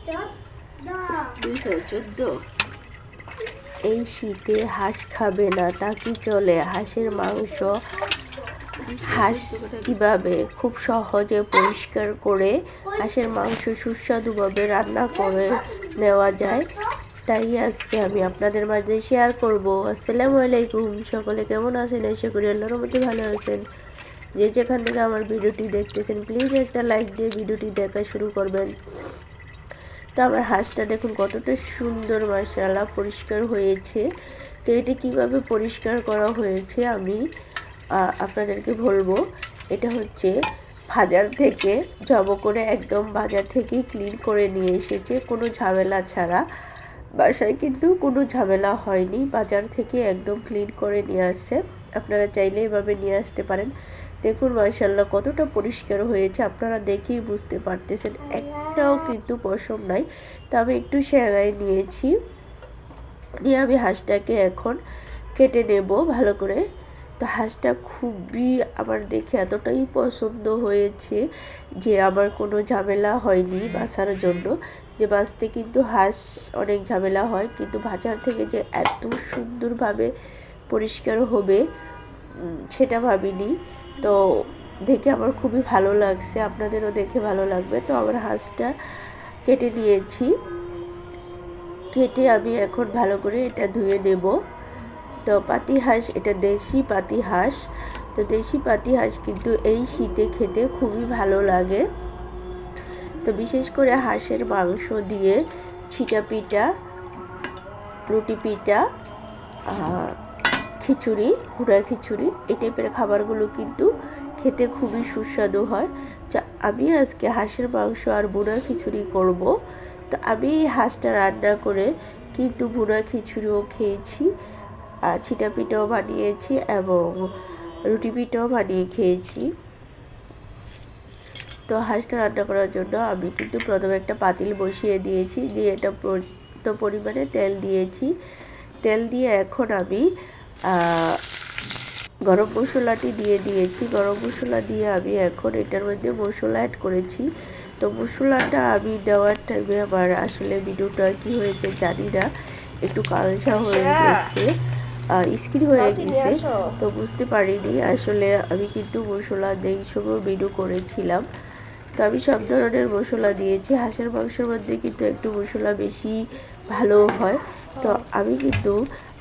214। এই শীতে হাঁস খাবে না তা কি চলে? হাঁসের মাংস হাঁস কিভাবে খুব সহজে পরিষ্কার করে হাঁসের মাংস সুস্বাদুভাবে রান্না করে নেওয়া যায়, তাই আজকে আমি আপনাদের মাঝে শেয়ার করব। আসসালামু আলাইকুম, সকলে কেমন আছেন? আশা করি আল্লাহর রহমতে ভালো আছেন। যে যেখান থেকে আমার ভিডিওটি দেখতেছেন প্লিজ একটা লাইক দিয়ে ভিডিওটি দেখা শুরু করবেন। তো আমার হাঁসটা দেখুন কতটা সুন্দর, মাশাআল্লাহ পরিষ্কার হয়েছে। তো এটি কিভাবে পরিষ্কার করা হয়েছে আমি আপনাদেরকে বলবো। এটা হচ্ছে বাজার থেকে জব করে একদম বাজার থেকেই ক্লিন করে নিয়ে এসেছে, কোনো ঝামেলা ছাড়া। বাসায় কিন্তু কোনো ঝামেলা হয়নি, বাজার থেকে একদম ক্লিন করে নিয়ে আসছে। আপনারা চাইলে এভাবে নিয়ে আসতে পারেন। দেখুন মাশাআল্লাহ কতটা পরিষ্কার হয়েছে, আপনারা দেখেই বুঝতে পারতেছেন একটাও কিন্তু পশম নাই। তো আমি একটু সেগায় নিয়েছি, দিয়ে আমি হাঁসটাকে এখন কেটে নেব ভালো করে। তো হাঁসটা খুবই আমার দেখে এতটাই পছন্দ হয়েছে যে আমার কোনো ঝামেলা হয়নি বাছার জন্য। যে বাছতে কিন্তু হাঁস অনেক ঝামেলা হয়, কিন্তু বাজার থেকে যে এত সুন্দরভাবে পরিষ্কার হবে সেটা ভাবিনি। তো দেখে আমার খুবই ভালো লাগছে, আপনাদেরও দেখে ভালো লাগবে। তো আমার হাঁসটা কেটে নিয়েছি, কেটে আমি এখন ভালো করে এটা ধুয়ে নেব। তো পাতি হাঁস, এটা দেশি পাতি হাঁস। তো দেশি পাতি হাঁস কিন্তু এই শীতে খেতে খুবই ভালো লাগে। তো বিশেষ করে হাঁসের মাংস দিয়ে ছিটা পিঠা, রুটি পিঠা, খিচুড়ি, ভুনা খিচুড়ি, এই টাইপের খাবারগুলো কিন্তু খেতে খুবই সুস্বাদু হয়। যা আমি আজকে হাঁসের মাংস আর ভুনা খিচুড়ি করব। তো আমি হাঁসটা রান্না করে কিন্তু ভুনা খিচুড়িও খেয়েছি, ছিটা পিঠাও বানিয়েছি এবং রুটি পিঠাও বানিয়ে খেয়েছি। তো হাঁসটা রান্না করার জন্য আমি কিন্তু প্রথমে একটা পাতিল বসিয়ে দিয়েছি, দিয়ে এটা পর্যাপ্ত পরিমাণে তেল দিয়েছি। তেল দিয়ে এখন আমি গরম মশলাটি দিয়ে দিয়েছি। গরম মশলা দিয়ে আমি এখন এটার মধ্যে মশলা অ্যাড করেছি। তো মশলাটা আমি দেওয়ার টাইমে আমার আসলে ভিডিওটা কি হয়েছে জানি না, একটু কালচা হয়ে গেছে, স্কিন হয়ে গেছে। তো বুঝতে পারিনি আসলে আমি কিন্তু মশলা দেই সময় ভিডিও করেছিলাম। তো আমি সব ধরনের মশলা দিয়েছি, হাঁসের মাংসের মধ্যে কিন্তু একটু মশলা বেশি ভালো হয়। তো আমি কিন্তু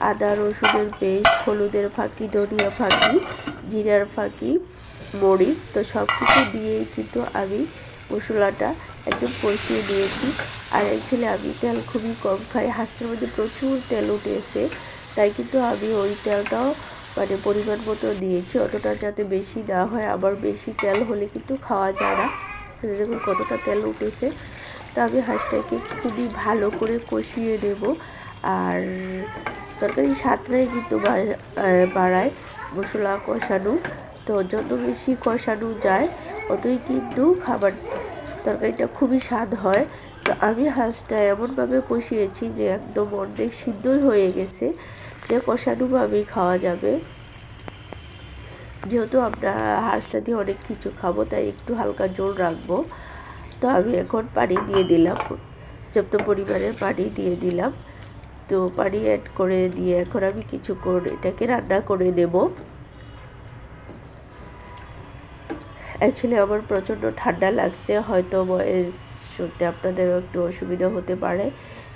আদা রসুনের পেস্ট, হলুদের ফাঁকি, ধনিয়া ফাঁকি, জিরার ফাঁকি, মরিচ, তো সব কিছু দিয়ে কিন্তু আমি মশলাটা একদম কষিয়ে দিয়েছি। আর অ্যাকচুয়ালি আমি তেল খুবই কম খাই, হাঁসের মধ্যে প্রচুর তেল উঠেছে, তাই কিন্তু আমি ওই তেলটাও মানে পরিমাণ মতো দিয়েছি, অতটা যাতে বেশি না হয়। আবার বেশি তেল হলে কিন্তু খাওয়া যায় না। দেখুন কতটা তেল উঠেছে। তো আমি হাঁসটাকে খুবই ভালো করে কষিয়ে নেব। আর তরকারির স্বাদটাই কিন্তু বাড়ায় মশলা কষানো। তো যত বেশি কষানো যায় ততই কিন্তু খাবার তরকারিটা খুবই স্বাদ হয়। তো আমি হাঁসটা এমনভাবে কষিয়েছি যে একদম অর্ধেক সিদ্ধই হয়ে গেছে, যে কষানোভাবেই খাওয়া যাবে। যেহেতু আমরা হাঁসটা দিয়ে অনেক কিছু খাবো, তাই একটু হালকা জোর রাখবো। তো আমি এখন পানি দিয়ে দিলাম, যত পরিমাণের পানি দিয়ে দিলাম। তো পানি অ্যাড করে দিয়ে এখন আমি কিছুক্ষণ এটাকে রান্না করে নেব। অ্যাকচুয়ালি আমার প্রচণ্ড ঠান্ডা লাগছে, হয়তো ভয়েস শুনতে আপনাদেরও একটু অসুবিধা হতে পারে,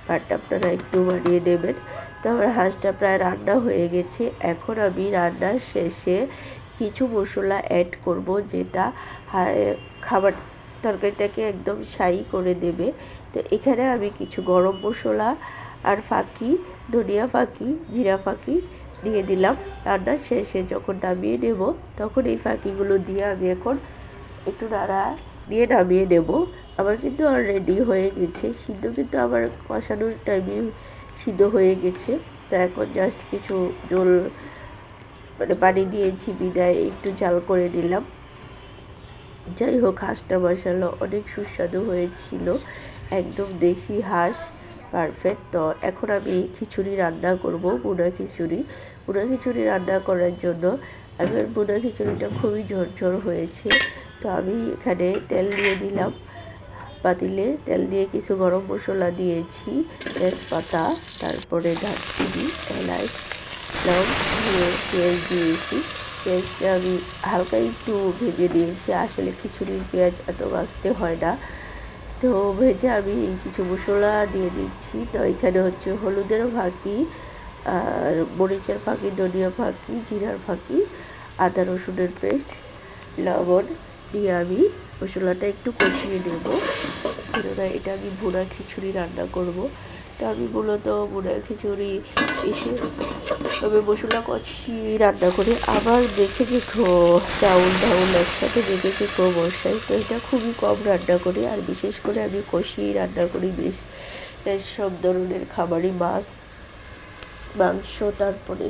বাট আপনারা একটু মানিয়ে নেবেন। তো আমার হাঁসটা প্রায় রান্না হয়ে গেছে। এখন আমি রান্নার শেষে কিছু মশলা অ্যাড করব, যেটা খাবার তরকারিটাকে একদম শাই করে দেবে। তো এখানে আমি কিছু গরম মশলা আর ফাঁকি, ধনিয়া ফাঁকি, জিরা ফাঁকি দিয়ে দিলাম। রান্নার শেষে যখন নামিয়ে নেব তখন এই ফাঁকিগুলো দিয়ে আমি এখন একটু নাড়া দিয়ে নামিয়ে নেব। আমার কিন্তু অলরেডি হয়ে গেছে সিদ্ধ, কিন্তু আমার কষানোর টাইমে সিদ্ধ হয়ে গেছে। তো এখন জাস্ট কিছু জল মানে পানি দিয়েছি বিদায় একটু জাল করে নিলাম। যাই হোক, হাঁসটা মাশাআল্লাহ অনেক সুস্বাদু হয়েছিল, একদম দেশি হাঁস, পারফেক্ট। তো এখন আমি খিচুড়ি রান্না করব, ভুনা খিচুড়ি। ভুনা খিচুড়ি রান্না করার জন্য আমার ভুনা খিচুড়িটা খুবই ঝরঝর হয়েছে। তো আমি এখানে তেল দিয়ে দিলাম, পাতিলে তেল দিয়ে কিছু গরম মশলা দিয়েছি, তেজপাতা, তারপরে দারচিনি, এলাচ, লং দিয়ে পেঁয়াজ দিয়েছি। পেঁয়াজটা আমি হালকা একটু ভেজে নিয়েছি, আসলে খিচুড়ির পেঁয়াজ এত ভাজতে হয় না। তো ভেজে আমি কিছু মশলা দিয়ে দিচ্ছি। তো এখানে হচ্ছে হলুদের ফাঁকি, আর মরিচের ফাঁকি, ধনিয়া ফাঁকি, জিরার ফাঁকি, আদা রসুনের পেস্ট, লবণ দিয়ে আমি মশলাটা একটু কষিয়ে নেব, কেননা এটা আমি ভুনা খিচুড়ি রান্না করব। তো আমি মূলত ভুনা খিচুড়ি এসে তবে মশলা কষিয়ে রান্না করে আবার দেখে যে চাউল ডাউল একসাথে দেখেছি বসাই। তো এটা খুবই কম রান্না করি, আর বিশেষ করে আমি কষিয়ে রান্না করি বেশ সব ধরনের খাবারই, মাছ, মাংস, তারপরে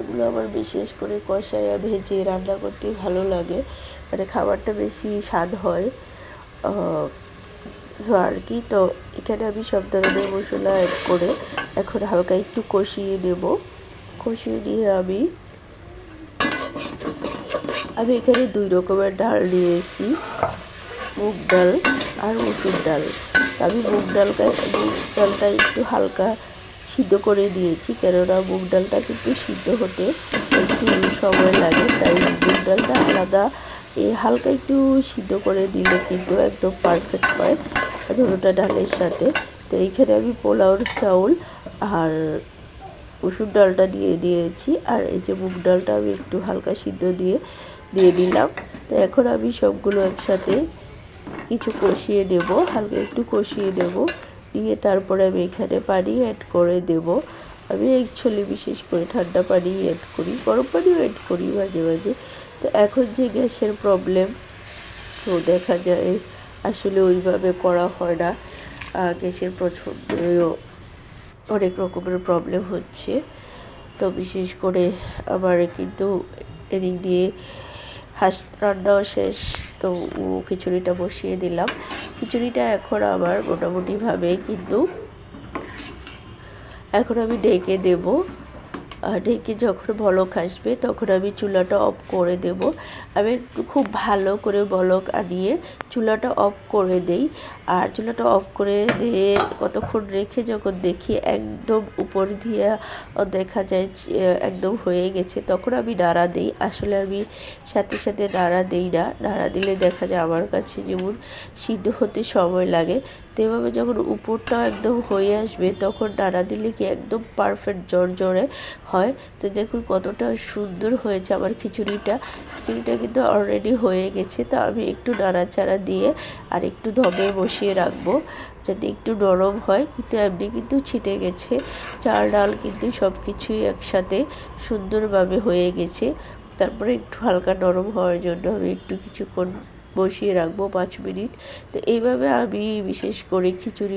এগুলো আমার বিশেষ করে কষাইয়া ভেজে রান্না করতে ভালো লাগে, মানে খাবারটা বেশি স্বাদ হয় আর কি। তো এখানে আমি সব ধরনের মশলা অ্যাড করে এখন হালকা একটু কষিয়ে নেব। কষিয়ে নিয়ে আমি এখানে 2 রকমের ডাল নিয়েছি, মুগ ডাল আর মসুর ডাল। আমি মুগ ডালটা একটু হালকা সিদ্ধ করে দিয়েছি, কেননা মুগ ডালটা কিন্তু সিদ্ধ হতে একটু সময় লাগে, তাই মুগ ডালটা আলাদা হালকা একটু সিদ্ধ করে দিলে কিন্তু একদম পারফেক্ট হয় ধরোটা ডালের সাথে। তো এইখানে আমি পোলাওর চাউল আর মসুর ডালটা দিয়ে দিয়েছি, আর এই যে মুগ ডালটা আমি একটু হালকা সিদ্ধ দিয়ে দিলাম। তো এখন আমি সবগুলো একসাথে কিছু কষিয়ে নেব, হালকা একটু কষিয়ে নেব, দিয়ে তারপরে আমি এখানে পানি অ্যাড করে দেব। আমি অ্যাকচুয়ালি বিশেষ করে ঠান্ডা পানি অ্যাড করি, গরম পানিও অ্যাড করি মাঝে মাঝে। তো এখন যে গ্যাসের প্রবলেম, তো দেখা যায় আসলে ওইভাবে করা হয় না, গ্যাসের প্রচণ্ড অনেক রকমের প্রবলেম হচ্ছে। তো বিশেষ করে আমার কিন্তু এদিক দিয়ে হাঁস রান্নাও শেষ, তো খিচুড়িটা বসিয়ে দিলাম। খিচুড়িটা এখন আমার মোটামুটিভাবে কিন্তু এখন আমি ঢেকে দেব। ঢেকে যখন বলক আসবে তখন আমি চুলাটা অফ করে দেব। আমি একটু খুব ভালো করে বলক আনিয়ে চুলাটা অফ করে দেই, আর চুলাটা অফ করে দিয়ে কতক্ষণ রেখে যখন দেখি একদম উপর দিয়ে দেখা যায় একদম হয়ে গেছে, তখন আমি নাড়া দিই। আসলে আমি সাথে সাথে নাড়া দিই না, নাড়া দিলে দেখা যায় আমার কাছে যেমন সিদ্ধ হতে সময় লাগে, তো এভাবে যখন উপরটা একদম হয়ে আসবে তখন নাড়া দিলে কি একদম পারফেক্ট জড়জড়ে হয়। তো দেখুন কতটা সুন্দর হয়েছে আমার খিচুড়িটা কিন্তু অলরেডি হয়ে গেছে। তো আমি একটু নাড়াচাড়া দিয়ে আর একটু দমে বসিয়ে রাখবো যাতে একটু নরম হয়, কিন্তু এমনি কিন্তু ছিটে গেছে, চাল ডাল কিন্তু সব কিছুই একসাথে সুন্দরভাবে হয়ে গেছে। তারপরে একটু হালকা নরম হওয়ার জন্য আমি একটু কিছুক্ষণ বসিয়ে রাখবো 5 মিনিট। তো এইভাবে আমি বিশেষ করে খিচুড়ি